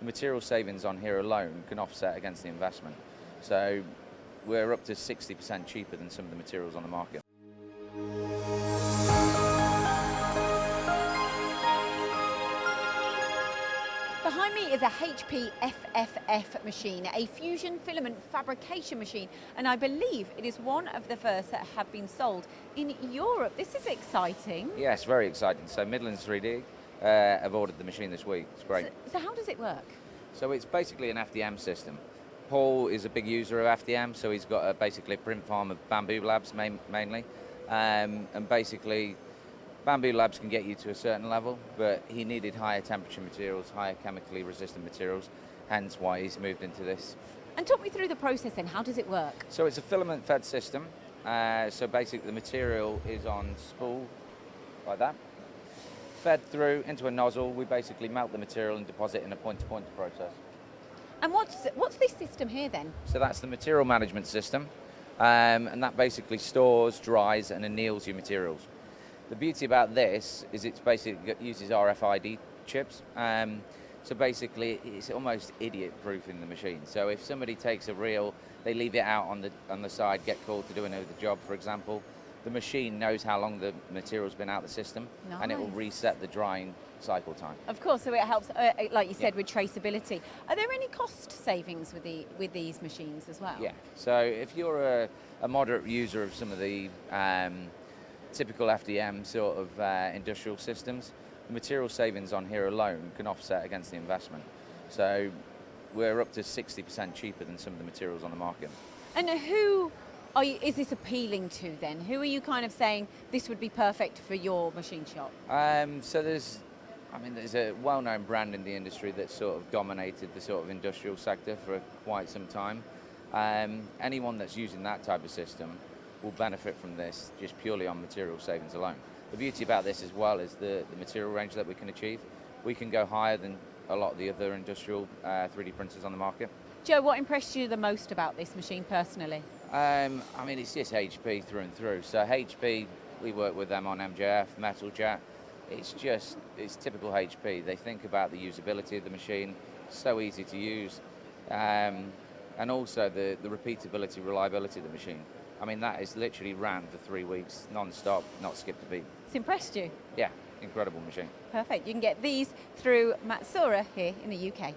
the material savings on here alone can offset against the investment. So we're up to 60% cheaper than some of the materials on the market. Behind me is a HP FFF machine, a fusion filament fabrication machine, and I believe it is one of the first that have been sold in Europe. This is exciting. Yes, very exciting. So Midlands 3D have ordered the machine this week. It's great. So how does it work? So it's basically an FDM system. Paul is a big user of FDM, so he's got basically a print farm of bamboo labs mainly, and basically bamboo labs can get you to a certain level, but he needed higher temperature materials, higher chemically resistant materials, hence why he's moved into this. And talk me through the process then, how does it work? So it's a filament-fed system, so basically the material is on spool, like that, fed through into a nozzle. We basically melt the material and deposit in a point-to-point process. And what's this system here then? So that's the material management system, and that basically stores, dries and anneals your materials. The beauty about this is it uses RFID chips, so basically it's almost idiot-proofing the machine. So if somebody takes a reel, they leave it out on the side, get called to do another job, for example, the machine knows how long the material's been out of the system, Nice. and it will reset the drying cycle time. Of course, so it helps, like you said, with traceability. Are there any cost savings with these machines as well? Yeah, so if you're a moderate user of some of the typical FDM sort of industrial systems, the material savings on here alone can offset against the investment. So we're up to 60% cheaper than some of the materials on the market. And is this appealing to then? Who are you kind of saying this would be perfect for your machine shop? So there's a well-known brand in the industry that sort of dominated the sort of industrial sector for quite some time. Anyone that's using that type of system will benefit from this just purely on material savings alone. The beauty about this as well is the material range that we can achieve. We can go higher than a lot of the other industrial 3D printers on the market. Joe, what impressed you the most about this machine personally? It's just HP through and through. So HP, we work with them on MJF, Metal Jet. It's typical HP. They think about the usability of the machine, so easy to use, and also the repeatability, reliability of the machine. That is literally ran for 3 weeks, non-stop, not skipped a beat. It's impressed you? Yeah, incredible machine. Perfect. You can get these through Matsuura here in the UK.